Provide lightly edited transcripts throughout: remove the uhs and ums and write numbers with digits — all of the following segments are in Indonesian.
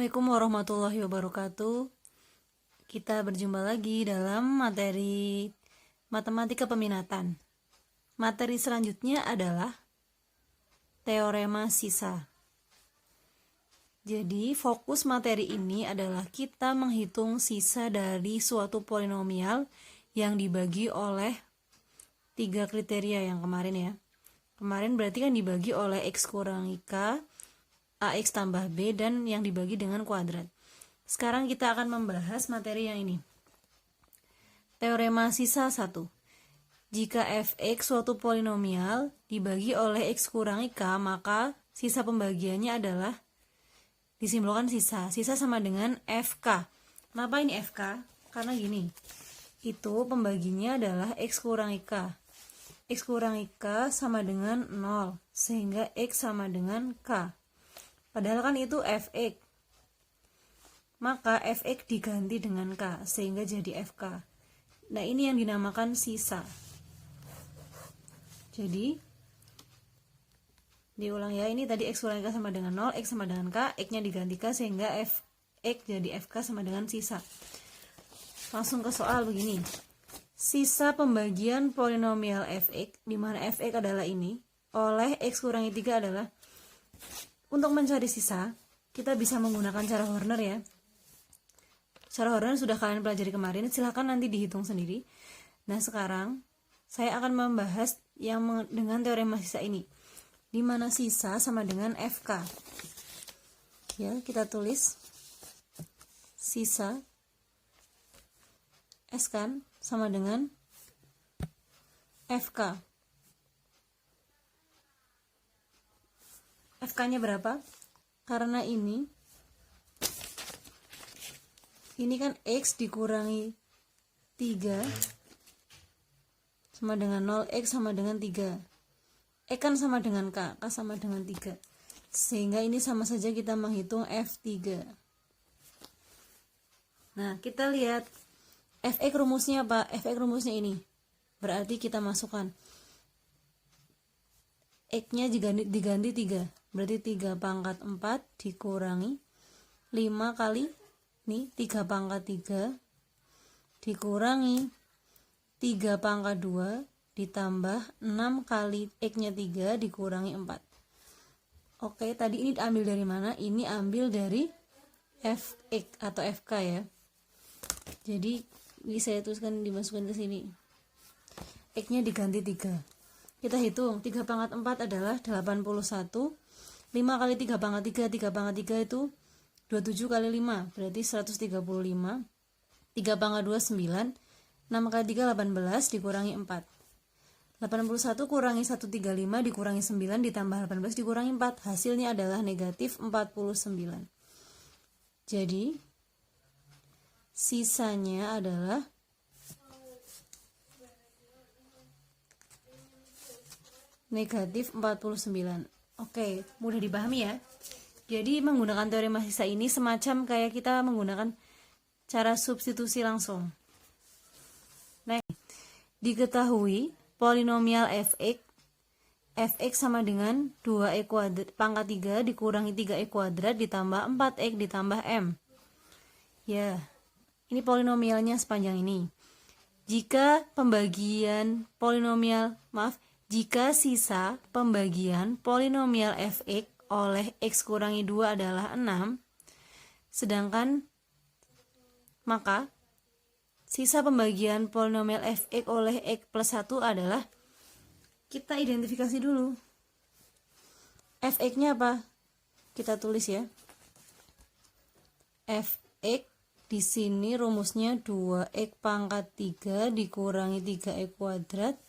Assalamualaikum warahmatullahi wabarakatuh. Kita berjumpa lagi dalam materi matematika peminatan. Materi selanjutnya adalah teorema sisa. Jadi fokus materi ini adalah kita menghitung sisa dari suatu polinomial yang dibagi oleh 3 kriteria yang kemarin ya. Kemarin berarti kan dibagi oleh X kurangi K, AX tambah B, dan yang dibagi dengan kuadrat. Sekarang kita akan membahas materi yang ini. Teorema sisa 1. Jika fx suatu polinomial dibagi oleh X kurangi K, maka sisa pembagiannya adalah disimbolkan sisa. Sisa sama dengan FK. Kenapa ini FK? Karena gini. Itu pembaginya adalah X kurangi K. X kurangi K sama dengan 0. Sehingga X sama dengan K. Padahal kan itu fx. Maka fx diganti dengan K sehingga jadi FK. Nah, ini yang dinamakan sisa. Jadi diulang ya, ini tadi X kurangi K sama dengan 0, X sama dengan K, X-nya diganti K sehingga fx jadi FK sama dengan sisa. Langsung ke soal begini. Sisa pembagian polinomial fx, di mana fx adalah ini, oleh X kurangi 3 adalah. Untuk mencari sisa, kita bisa menggunakan cara Horner ya. Cara Horner sudah kalian pelajari kemarin, silahkan nanti dihitung sendiri. Nah, sekarang saya akan membahas yang dengan teorema sisa ini, di mana sisa sama dengan FK. Ya, kita tulis sisa S kan sama dengan FK. FK-nya berapa? Karena ini kan X dikurangi 3 sama dengan 0, X sama dengan 3. X kan sama dengan K, K sama dengan 3. Sehingga ini sama saja kita menghitung F3. Nah, kita lihat Fx rumusnya apa? Fx rumusnya ini. Berarti kita masukkan X-nya diganti 3. Berarti 3 pangkat 4 dikurangi 5 kali nih 3 pangkat 3 dikurangi 3 pangkat 2 ditambah 6 kali X-nya 3 dikurangi 4. Oke, tadi ini diambil dari mana? Ini ambil dari Fx atau Fk ya. Jadi bisa saya tuliskan, dimasukkan ke sini. X-nya diganti 3. Kita hitung, 3 pangkat 4 adalah 81. 5 kali 3 pangkat 3, 3 pangkat 3 itu 27 kali 5, berarti 135. 3 pangkat 2, 9. 6 kali 3, 18, dikurangi 4. 81 kurangi 135 dikurangi 9 ditambah 18 dikurangi 4. Hasilnya adalah negatif 49. Jadi, sisanya adalah negatif 49. Oke, mudah dipahami ya. Jadi menggunakan teorema sisa ini semacam kayak kita menggunakan cara substitusi langsung. Nah, diketahui polinomial fx sama dengan 2e kuadrat pangkat 3 dikurangi 3e kuadrat ditambah 4x ditambah m. Ya, ini polinomialnya sepanjang ini. Jika sisa pembagian polinomial fx oleh X kurangi 2 adalah 6, sedangkan maka sisa pembagian polinomial fx oleh X plus 1 adalah, kita identifikasi dulu. Fx-nya apa? Kita tulis ya. Fx di sini rumusnya 2x pangkat 3 dikurangi 3x kuadrat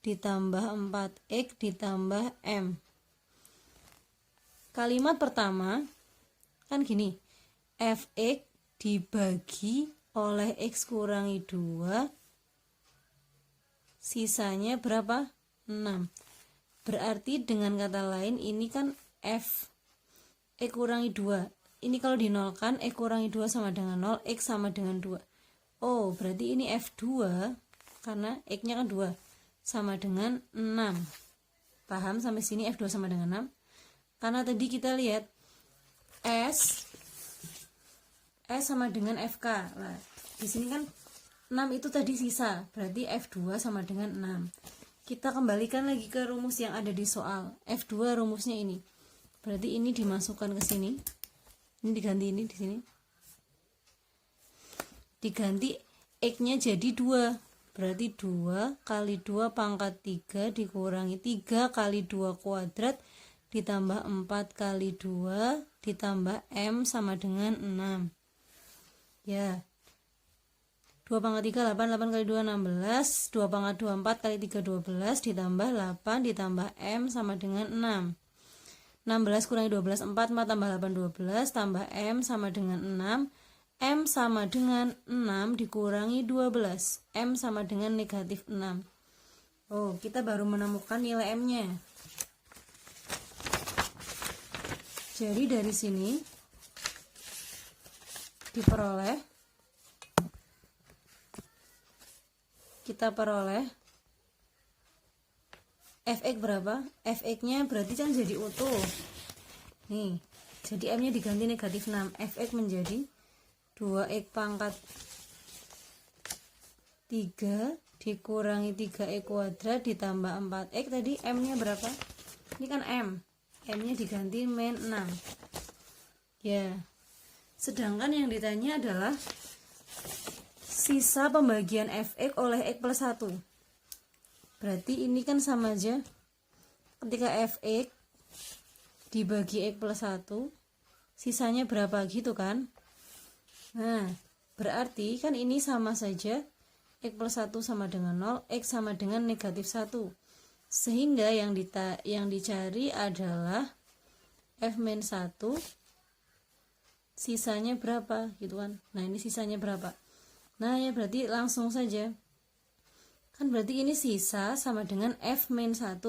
ditambah 4x ditambah m. Kalimat pertama kan gini, fx dibagi oleh X kurangi 2, sisanya berapa? 6. Berarti dengan kata lain ini kan X kurangi 2. Ini kalau dinolkan, X kurangi 2 sama dengan 0, X sama dengan 2. Oh, berarti ini F2 karena X-nya kan 2 sama dengan 6. Paham sampai sini? F2 sama dengan 6. Karena tadi kita lihat S sama dengan FK. Nah, di sini kan 6 itu tadi sisa, berarti F2 sama dengan 6. Kita kembalikan lagi ke rumus yang ada di soal. F2 rumusnya ini. Berarti ini dimasukkan ke sini. Ini diganti ini di sini. Diganti X-nya jadi 2. Berarti 2 kali 2 pangkat 3 dikurangi 3 kali 2 kuadrat ditambah 4 kali 2 ditambah M sama dengan 6. Ya. 2 pangkat 3 8, 8 kali 2 16, 2 pangkat 2 4 kali 3 12 ditambah 8 ditambah M sama dengan 6. 16 kurangi 12 4, 4 tambah 8 12 tambah M sama dengan 6. M sama dengan 6 dikurangi 12. M sama dengan negatif 6. Oh, kita baru menemukan nilai M-nya. Jadi dari sini kita peroleh Fx berapa? Fx-nya berarti kan jadi utuh. Nih, jadi M-nya diganti negatif 6. Fx menjadi 2x pangkat 3 dikurangi 3x kuadrat ditambah 4x. Tadi M-nya berapa? Ini kan M. M-nya diganti min 6. Ya. Sedangkan yang ditanya adalah sisa pembagian Fx oleh X plus 1. Berarti ini kan sama aja. Ketika Fx dibagi X plus 1, sisanya berapa gitu kan? Nah, berarti kan ini sama saja. X plus 1 sama dengan 0, X sama dengan negatif 1. Sehingga yang dicari adalah F-1, sisanya berapa gitu kan. Nah, ini sisanya berapa? Nah, ya berarti langsung saja. Kan berarti ini sisa sama dengan F-1.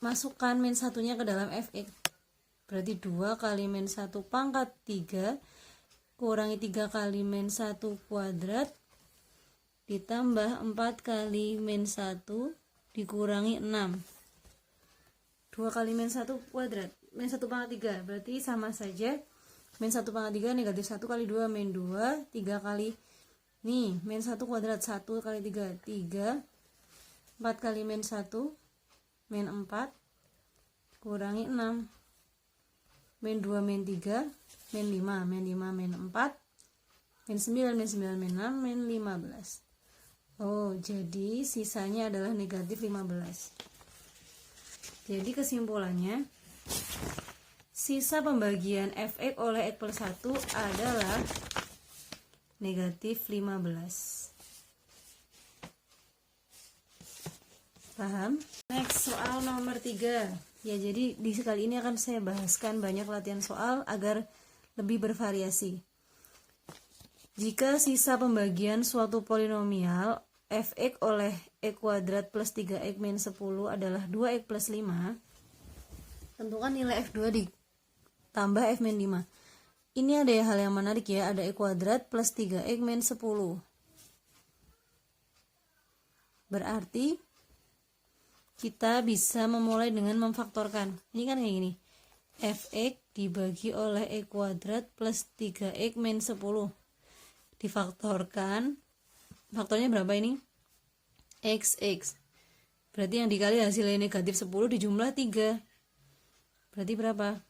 Masukkan min 1-nya ke dalam Fx. Berarti 2 kali min 1 pangkat 3 kurangi 3 kali min 1 kuadrat ditambah 4 kali min 1 dikurangi 6. 2 kali min 1 kuadrat, min 1 pangkat 3, berarti sama saja. Min 1 pangkat 3 negatif 1 kali 2 min 2, 3 kali nih, min 1 kuadrat 1 kali 3, 3, 4 kali min 1 min 4 kurangi 6, min 2 min 3 min 5, min 5 min 4 min 9 min 9 min 6 min 15. Oh, jadi sisanya adalah negatif 15. Jadi kesimpulannya, sisa pembagian Fx oleh X plus 1 adalah negatif 15. Paham? Next, soal nomor 3. Ya, jadi di sekali ini akan saya bahaskan banyak latihan soal agar lebih bervariasi. Jika sisa pembagian suatu polinomial Fx oleh X kuadrat plus 3x min 10 adalah 2x plus 5, tentukan nilai F2 ditambah F min 5. Ini ada hal yang menarik ya, ada X kuadrat plus 3x min 10. Berarti kita bisa memulai dengan memfaktorkan. Ini kan kayak gini. Fx dibagi oleh X kuadrat plus 3x min 10. Difaktorkan. Faktornya berapa ini? Xx. Berarti yang dikali hasilnya negatif 10 dijumlah 3. Berarti berapa?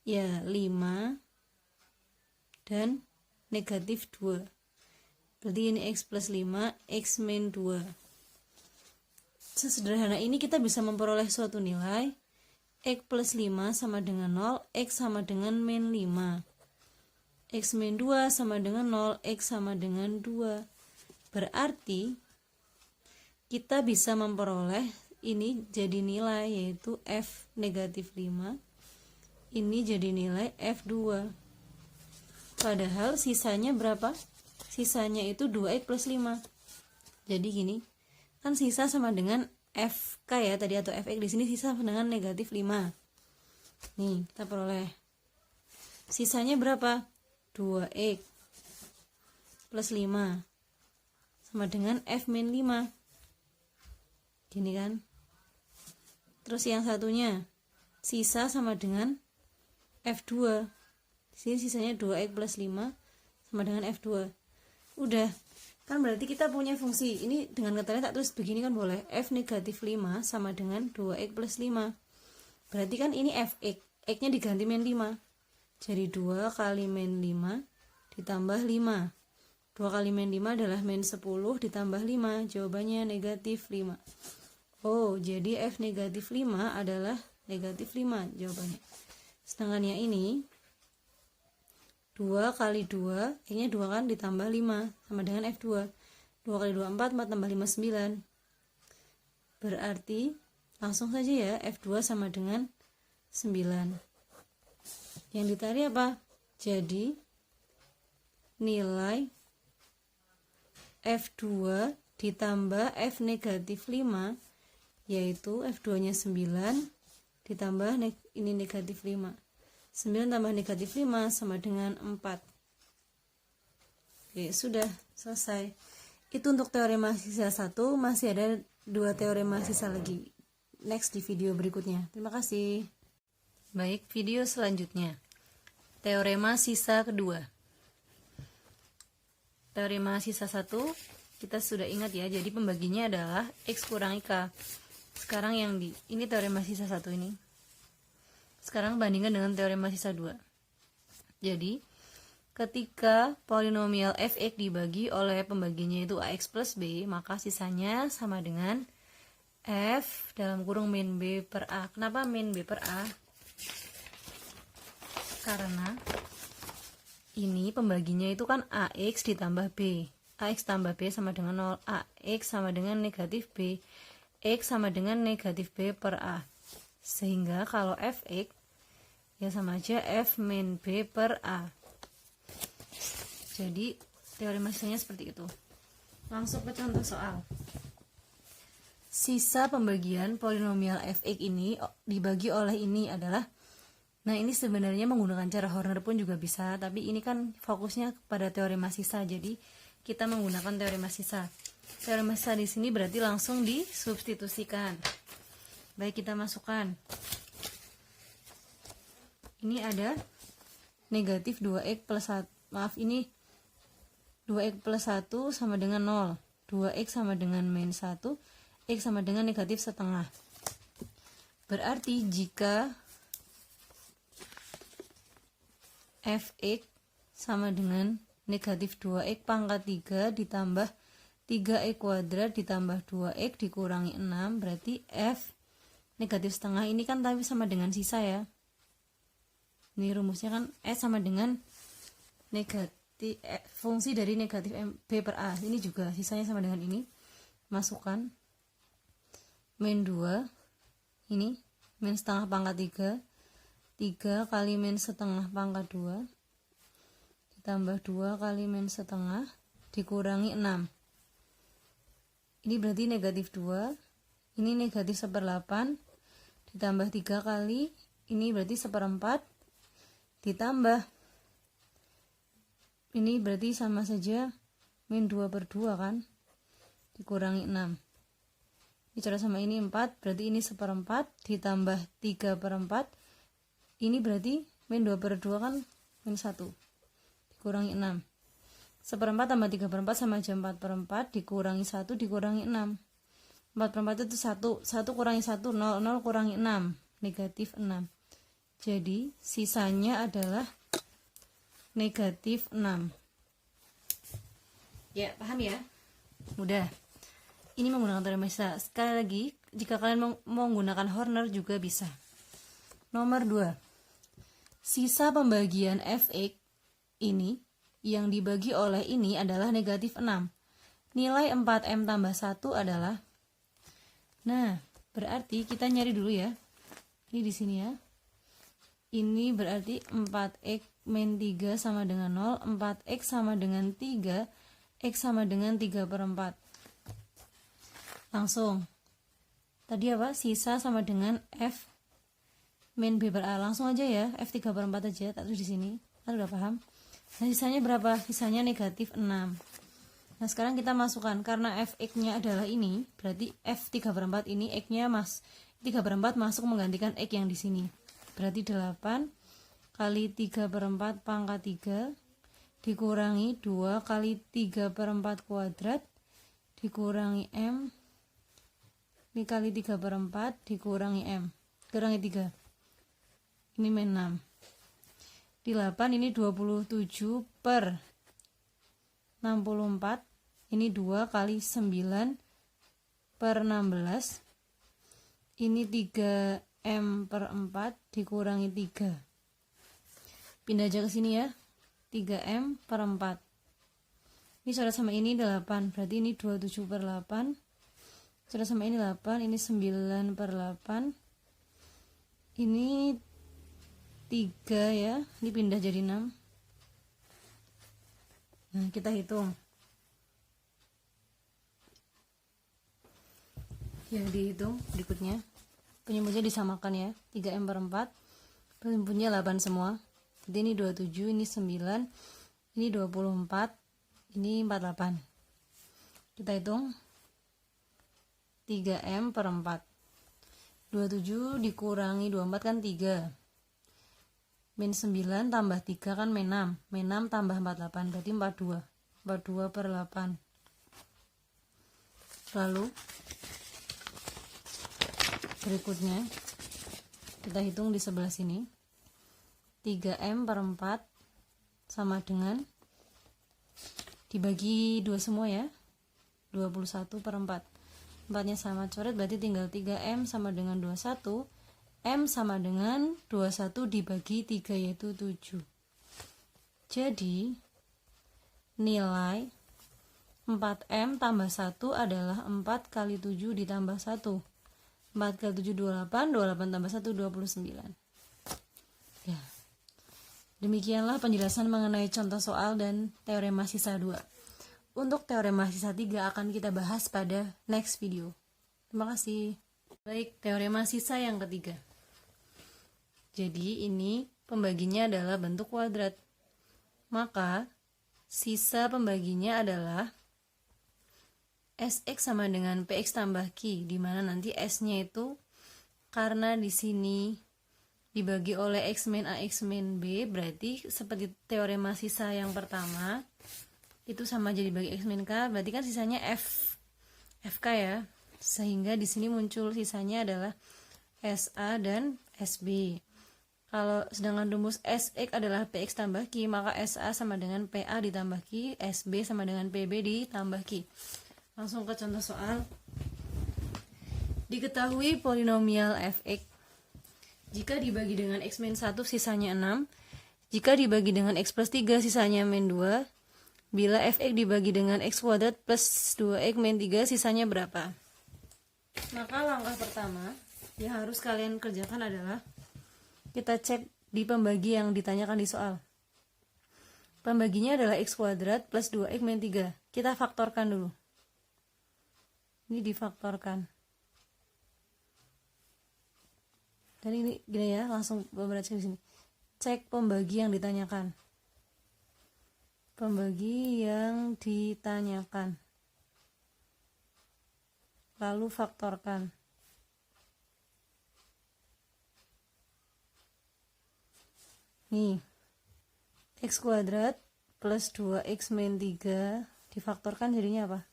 Ya, 5 dan negatif 2. Berarti ini X plus 5, X min 2. Sesederhana ini kita bisa memperoleh suatu nilai X plus 5 sama dengan 0, X sama dengan min 5. X min 2 sama dengan 0, X sama dengan 2. Berarti kita bisa memperoleh ini jadi nilai, yaitu F negatif 5. Ini jadi nilai F2. Padahal sisanya berapa? Sisanya itu 2x plus 5. Jadi gini, kan sisa sama dengan FK ya tadi, atau Fx di sini sisa dengan negatif 5. Nih, kita peroleh. Sisanya berapa? 2x plus 5 sama dengan F min 5. Gini kan. Terus yang satunya, sisa sama dengan F2. Di sini sisanya 2x plus 5 sama dengan F2. Udah. Kan berarti kita punya fungsi. Ini dengan katanya tak tulis begini kan boleh. F negatif 5 sama dengan 2x plus 5. Berarti kan ini Fx. X-nya diganti min 5. Jadi 2 kali min 5 ditambah 5. 2 kali min 5 adalah min 10 ditambah 5. Jawabannya negatif 5. Oh, jadi F negatif 5 adalah negatif 5 jawabannya. Sedangkan yang ini 2 kali 2, X-nya 2 kan ditambah 5 sama dengan F2. 2 kali 2 4, 4 tambah 5 9. Berarti langsung saja ya F2 sama dengan 9. Yang dicari apa? Jadi nilai F2 ditambah F negatif 5, yaitu F2 nya 9 ditambah ini negatif 5. 9 tambah negatif 5 sama dengan 4. Oke, sudah selesai. Itu untuk teorema sisa 1. Masih ada 2 teorema sisa lagi. Next di video berikutnya. Terima kasih. Baik, video selanjutnya. Teorema sisa kedua. Teorema sisa 1 kita sudah ingat ya. Jadi pembaginya adalah X kurang IK. Sekarang yang ini teorema sisa 1 ini. Sekarang bandingkan dengan teorema sisa 2. Jadi, ketika polinomial fx dibagi oleh pembaginya itu ax plus b, maka sisanya sama dengan f dalam kurung min b per a. Kenapa min b per a? Karena ini pembaginya itu kan ax ditambah b. Ax tambah b sama dengan 0. Ax sama dengan negatif b. X sama dengan negatif b per a. Sehingga kalau fx ya sama aja f min b per a. Jadi teorema sisanya seperti itu. Langsung ke contoh soal. Sisa pembagian polinomial fx ini dibagi oleh ini adalah, nah ini sebenarnya menggunakan cara Horner pun juga bisa, tapi ini kan fokusnya pada teorema sisa, jadi kita menggunakan teorema sisa. Teorema sisa di sini berarti langsung disubstitusikan. Baik, kita masukkan. Ini ada negatif 2x plus 1. Maaf, ini 2x plus 1 sama dengan 0. 2x sama dengan min 1. X sama dengan negatif setengah. Berarti jika fx sama dengan negatif 2x pangkat 3 ditambah 3x kuadrat ditambah 2x dikurangi 6, berarti f negatif setengah ini kan tapi sama dengan sisa ya. Ini rumusnya kan S sama dengan negatif fungsi dari negatif B per A. Ini juga sisanya sama dengan ini. Masukkan min 2. Ini min setengah pangkat 3. 3 kali min setengah pangkat 2 ditambah 2 kali min setengah dikurangi 6. Ini berarti negatif 2. Ini negatif 1/8 ditambah 3 kali, ini berarti 1/4 ditambah, ini berarti sama saja min 2/2 kan, dikurangi 6. Ini cara sama ini 4, berarti ini 1/4 ditambah 3/4, ini berarti min 2/2 kan min 1 dikurangi 6. 1/4 tambah 3/4 sama aja 4/4 dikurangi 1 dikurangi 6. 4/4 itu 1 kurangi 1 0, 0 kurangi 6 negatif 6. Jadi sisanya adalah negatif 6. Ya, paham ya? Mudah. Ini menggunakan teorema sisa. Sekali lagi, jika kalian mau menggunakan Horner juga bisa. Nomor 2. Sisa pembagian fx ini yang dibagi oleh ini adalah negatif 6. Nilai 4m tambah 1 adalah, nah, berarti kita nyari dulu ya. Ini di sini ya. Ini berarti 4x min 3 sama dengan 0. 4x sama dengan 3. X sama dengan 3/4. Langsung. Tadi apa? Sisa sama dengan F min B per A. Langsung aja ya. F 3/4 aja. Tak tulis di sini. Kan udah paham? Nah, sisanya berapa? Sisanya negatif 6. Nah, sekarang kita masukkan. Karena Fx-nya adalah ini. Berarti F 3/4 ini X-nya 3/4 masuk menggantikan X yang di sini. Berarti 8 kali 3/4 pangkat 3 dikurangi 2 kali 3/4 kuadrat dikurangi M, ini kali 3/4 dikurangi M, kurangi 3, ini min 6. Di 8 ini 27/64, ini 2 kali 9/16, ini 3M/4 dikurangi 3. Pindah aja ke sini ya. 3M/4. Ini coret sama ini 8, berarti ini 27/8. Coret sama ini 8, ini 9/8. Ini 3 ya, ini pindah jadi 6. Nah, kita hitung. Ya, dihitung berikutnya. Penyebutnya disamakan ya. 3M/4. Penyebutnya 8 semua. Jadi ini 27, ini 9, ini 24, ini 48. Kita hitung. 3M/4. 27 dikurangi 24 kan 3. Min 9 tambah 3 kan min 6. Min 6 tambah 48 berarti 42. 42/8. Lalu berikutnya kita hitung di sebelah sini. 3M/4 sama dengan dibagi 2 semua ya, 21/4. 4-nya sama, coret berarti tinggal 3M sama dengan 21. M sama dengan 21 dibagi 3 yaitu 7. Jadi nilai 4M tambah 1 adalah 4 kali 7 ditambah 1. 4 kali 7 28, 28 tambah 1 29. Ya. Demikianlah penjelasan mengenai contoh soal dan teorema sisa 2. Untuk teorema sisa 3 akan kita bahas pada next video. Terima kasih. Baik, teorema sisa yang ketiga. Jadi ini pembaginya adalah bentuk kuadrat. Maka sisa pembaginya adalah Sx sama dengan Px tambah Q, di mana nanti S-nya itu karena di sini dibagi oleh X min A X min B, berarti seperti teorema sisa yang pertama itu sama jadi bagi X min K, berarti kan sisanya FK ya, sehingga di sini muncul sisanya adalah SA dan SB. Kalau sedangkan rumus Sx adalah Px tambah Q, maka SA sama dengan PA ditambah Q, SB sama dengan PB ditambah Q. Langsung ke contoh soal. Diketahui polinomial Fx jika dibagi dengan X min 1 sisanya 6, jika dibagi dengan X plus 3 sisanya min 2, bila Fx dibagi dengan X kuadrat plus 2X min 3 sisanya berapa? Maka langkah pertama yang harus kalian kerjakan adalah kita cek di pembagi yang ditanyakan di soal. Pembaginya adalah X kuadrat plus 2X min 3. Kita faktorkan dulu. Ini difaktorkan. Dan ini gini ya, langsung beberapa cek di sini. Cek pembagi yang ditanyakan. Pembagi yang ditanyakan. Lalu faktorkan. Nih. X kuadrat plus 2X min 3 difaktorkan jadinya apa?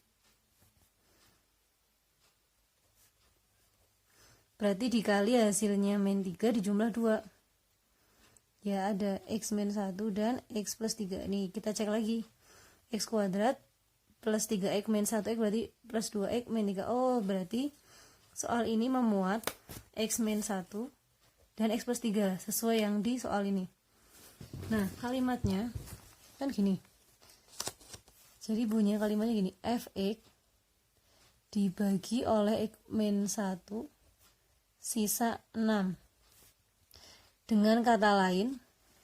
Berarti dikali hasilnya min 3 dijumlah 2. Ya ada X min 1 dan X plus 3. Nih kita cek lagi. X kuadrat plus 3X min 1X berarti plus 2X min 3. Oh berarti soal ini memuat X min 1 dan X plus 3 sesuai yang di soal ini. Nah kalimatnya kan gini. Jadi bunyinya kalimatnya gini. Fx dibagi oleh X min 1 sisa 6. Dengan kata lain,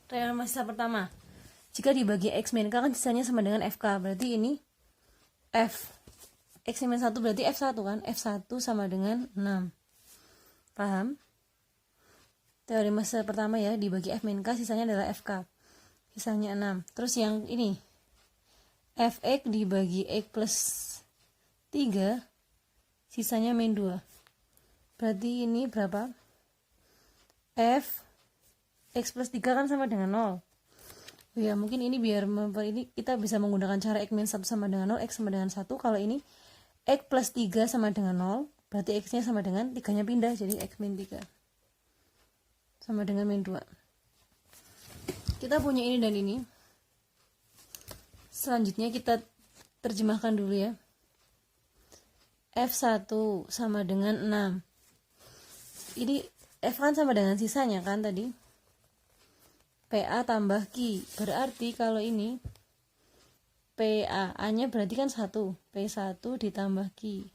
teorema sisa pertama, jika dibagi X min K kan sisanya sama dengan FK, berarti ini F X min 1 berarti F1 kan, F1 sama dengan 6. Paham? Teorema sisa pertama ya, dibagi F min K sisanya adalah FK, sisanya 6. Terus yang ini Fx dibagi X plus 3 sisanya min 2. Berarti ini berapa? F X plus 3 kan sama dengan 0. Ya mungkin ini biar ini kita bisa menggunakan cara X min 1 sama dengan 0, X sama dengan 1. Kalau ini X plus 3 sama dengan 0, berarti X nya sama dengan 3 nya pindah, jadi X min 3 sama dengan min 2. Kita punya ini dan ini. Selanjutnya kita terjemahkan dulu ya. F1 sama dengan 6. Ini F kan sama dengan sisanya kan tadi. PA tambah Q. Berarti kalau ini PA, A-nya berarti kan 1. P1 ditambah Q.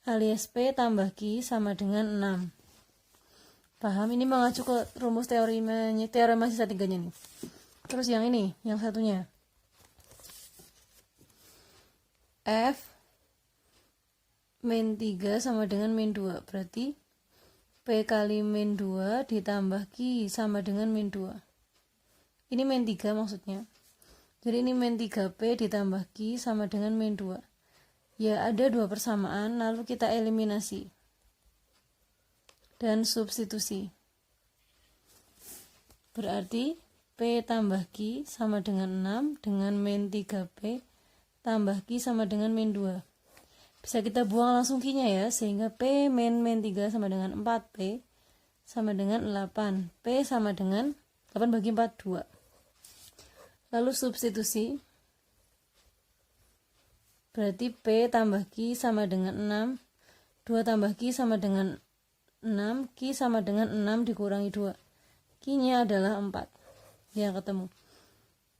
Alias P tambah Q sama dengan 6. Paham? Ini mengacu ke rumus teorema sisa 3-nya nih. Terus yang ini, yang satunya. F min 3 sama dengan min 2. Berarti P kali min 2 ditambah Q sama dengan min 2. Ini min 3 maksudnya. Jadi ini min 3P ditambah Q sama dengan min 2. Ya ada dua persamaan, lalu kita eliminasi. Dan substitusi. Berarti P tambah Q sama dengan 6 dengan min 3P tambah Q sama dengan min 2. Bisa kita buang langsung Q-nya ya, sehingga P min 3 sama dengan 4P sama dengan 8. P sama dengan 8 bagi 4, 2. Lalu substitusi. Berarti P tambah Q sama dengan 6. 2 tambah Q sama dengan 6. Q sama dengan 6 dikurangi 2. Q-nya adalah 4. Yang ketemu.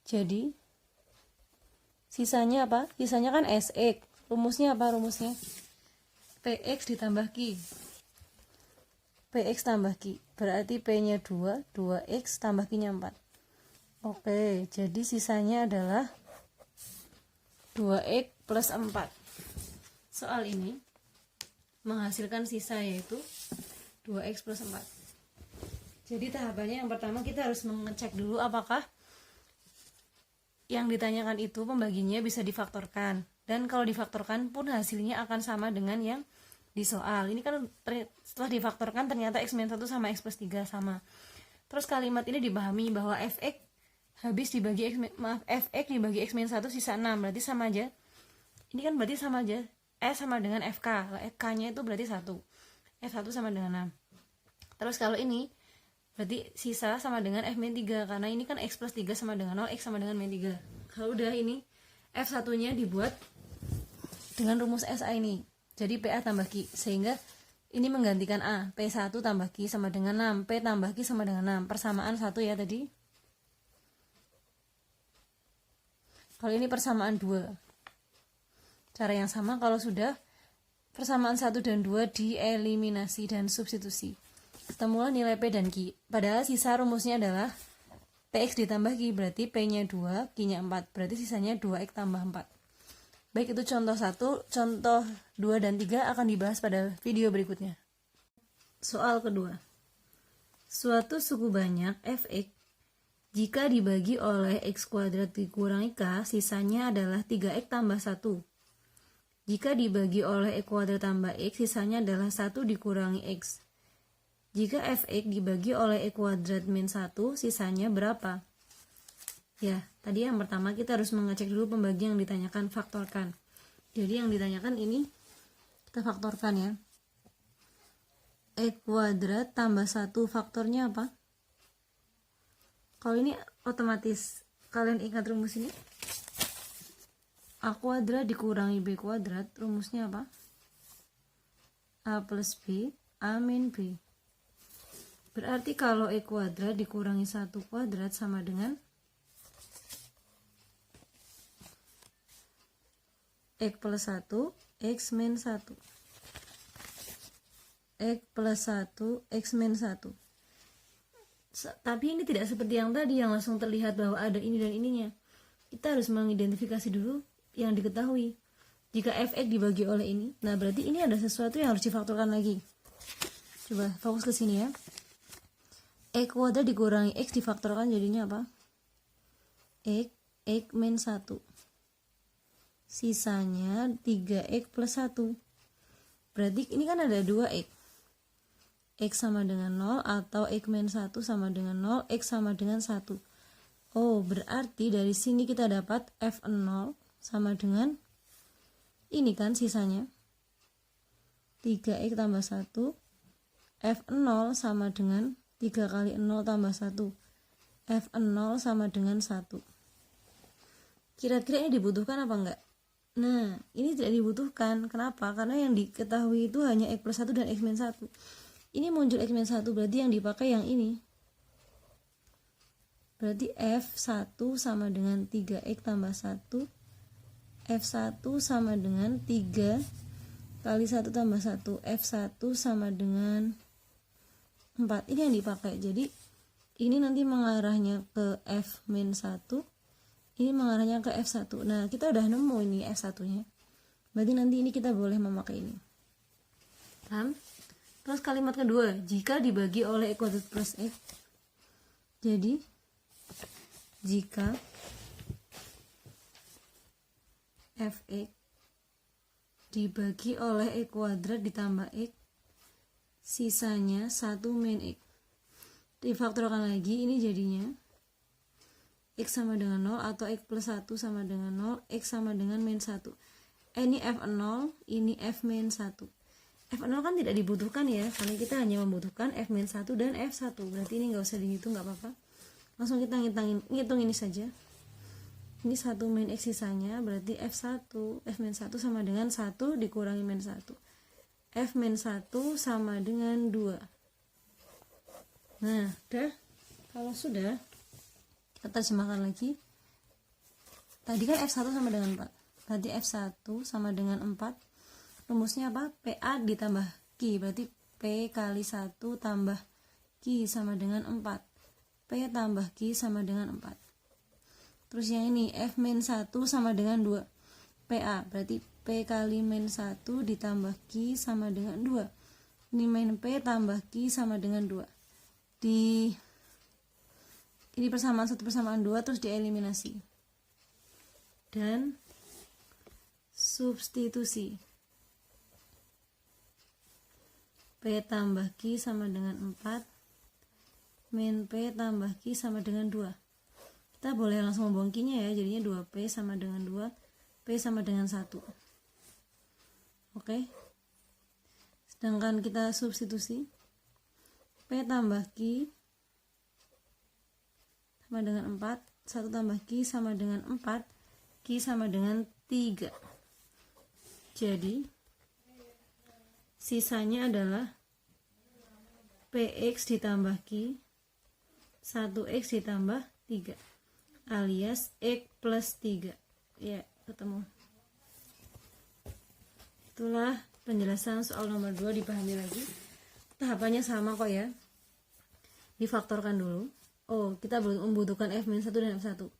Jadi, sisanya apa? Sisanya kan SX. Rumusnya apa rumusnya? PX ditambah Q. PX tambah Q. Berarti P-nya 2. 2X tambah Q-nya 4. Oke, jadi sisanya adalah 2X plus 4. Soal ini menghasilkan sisa yaitu 2X plus 4. Jadi tahapannya yang pertama kita harus mengecek dulu apakah yang ditanyakan itu pembagiannya bisa difaktorkan. Dan kalau difaktorkan pun hasilnya akan sama dengan yang di soal. Ini kan setelah difaktorkan ternyata X min 1 sama X plus 3 sama. Terus kalimat ini dipahami bahwa Fx habis dibagi Fx dibagi X min 1 sisa 6. Berarti sama aja. Ini kan berarti sama aja. S sama dengan Fk. Fk-nya itu berarti 1. F1 sama dengan 6. Terus kalau ini berarti sisa sama dengan F min 3. Karena ini kan X plus 3 sama dengan 0. X sama dengan min 3. Kalau udah ini F1-nya dibuat dengan rumus SA ini. Jadi PA tambah Q. Sehingga ini menggantikan A. P1 tambah Q sama dengan 6. P tambah Q sama dengan 6. Persamaan 1 ya tadi. Kalau ini persamaan 2. Cara yang sama kalau sudah persamaan 1 dan 2 dieliminasi dan substitusi. Ketemulah nilai P dan Q. Padahal sisa rumusnya adalah PX ditambah Q. Berarti P-nya 2, Q-nya 4. Berarti sisanya 2X tambah 4. Baik, itu contoh 1, contoh 2 dan 3 akan dibahas pada video berikutnya. Soal kedua. Suatu suku banyak Fx jika dibagi oleh X kuadrat dikurangi K, sisanya adalah 3X tambah 1. Jika dibagi oleh X kuadrat tambah X, sisanya adalah 1 dikurangi X. Jika Fx dibagi oleh X kuadrat min 1, sisanya berapa? Ya, tadi yang pertama kita harus mengecek dulu pembagian yang ditanyakan, faktorkan. Jadi yang ditanyakan ini kita faktorkan ya. X kuadrat tambah 1 faktornya apa? Kalau ini otomatis kalian ingat rumus ini. A kuadrat dikurangi B kuadrat, rumusnya apa? A plus B, A min B. Berarti kalau X kuadrat dikurangi 1 kuadrat sama dengan X plus 1, X min 1. X plus 1, X min 1. Tapi ini tidak seperti yang tadi yang langsung terlihat bahwa ada ini dan ininya. Kita harus mengidentifikasi dulu yang diketahui. Jika Fx dibagi oleh ini, nah berarti ini ada sesuatu yang harus difaktorkan lagi. Coba fokus ke sini ya. X kuadrat dikurangi X difaktorkan jadinya apa? X min 1. Sisanya 3X plus 1. Berarti ini kan ada 2X. X sama dengan 0 atau X min 1 sama dengan 0, X sama dengan 1. Oh, berarti dari sini kita dapat F0 sama dengan ini kan sisanya 3X tambah 1. F0 sama dengan 3 kali 0 tambah 1. F0 sama dengan 1. Kira-kira ini dibutuhkan apa enggak? Nah, ini tidak dibutuhkan. Kenapa? Karena yang diketahui itu hanya X plus 1 dan X min 1. Ini muncul X min 1, berarti yang dipakai yang ini. Berarti F1 sama dengan 3X tambah 1. F1 sama dengan 3 kali 1 tambah 1. F1 sama dengan 4. Ini yang dipakai. Jadi, ini nanti mengarahnya ke F min 1. Ini mengarahnya ke F1. Nah, kita udah nemu ini F1-nya. Berarti nanti ini kita boleh memakai ini. Paham? Terus kalimat kedua, jika dibagi oleh X kuadrat plus X. Jadi, jika Fx dibagi oleh X kuadrat ditambah X, sisanya 1 min X. Difaktorkan lagi, ini jadinya X sama dengan 0 atau X plus 1 sama dengan 0, X sama dengan min 1. Ini F0, ini F min 1. F0 kan tidak dibutuhkan ya, karena kita hanya membutuhkan F min 1 dan F1. Berarti ini nggak usah dihitung, nggak apa-apa. Langsung kita ngitung ini saja. Ini 1 min X sisanya, berarti F1, F min 1 sama dengan 1 dikurangi min 1. F min 1 sama dengan 2. Nah, udah. Kalau sudah, kita terjemahkan lagi. Tadi kan F1 sama dengan 4. Tadi F1 sama dengan 4. Rumusnya apa? PA ditambah Q. Berarti P kali 1 tambah Q sama dengan 4. P tambah Q sama dengan 4. Terus yang ini F min 1 sama dengan 2. PA. Berarti P kali min 1 ditambah Q sama dengan 2. Ini min P tambah Q sama dengan 2. Ini persamaan 1 persamaan 2 terus dieliminasi. Dan substitusi. P tambah Q sama dengan 4. Min P tambah Q sama dengan 2. Kita boleh langsung membuang Q-nya ya. Jadinya 2P sama dengan 2. P sama dengan 1. Oke. Sedangkan kita substitusi. P tambah Q sama dengan 4, 1 tambah Q sama dengan 4, Q sama dengan 3. Jadi, sisanya adalah PX ditambah Q, 1X ditambah 3, alias X plus 3. Ya, ketemu. Itulah penjelasan soal nomor 2, dipahami lagi. Tahapannya sama kok ya. Difaktorkan dulu. Oh, kita membutuhkan F min 1 dan F1.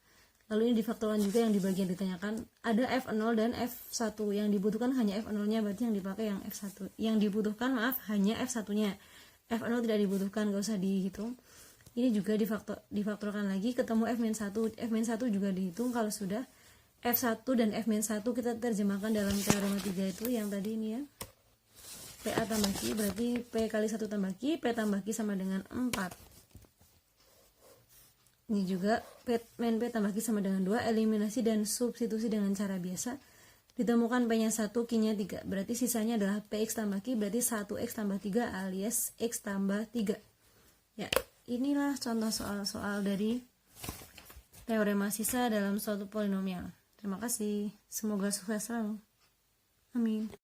Lalu ini difaktorkan juga yang di bagian ditanyakan. Ada F0 dan F1. Yang dibutuhkan hanya F0-nya, berarti yang dipakai yang F1. Yang dibutuhkan, hanya F1-nya. F0 tidak dibutuhkan, gak usah dihitung. Ini juga difaktorkan lagi, ketemu F min 1. F min 1 juga dihitung. Kalau sudah F1 dan F min 1 kita terjemahkan dalam teorema 3 itu yang tadi ini ya. PA tambah Q, berarti P kali 1 tambah Q, P tambah Q sama dengan 4. Ini juga min P tambah Q sama dengan 2, eliminasi dan substitusi dengan cara biasa. Ditemukan P-nya 1, Q-nya 3. Berarti sisanya adalah PX tambah Q, berarti 1X tambah 3 alias X tambah 3. Ya, inilah contoh soal-soal dari teorema sisa dalam suatu polinomial. Terima kasih. Semoga sukses selalu. Amin.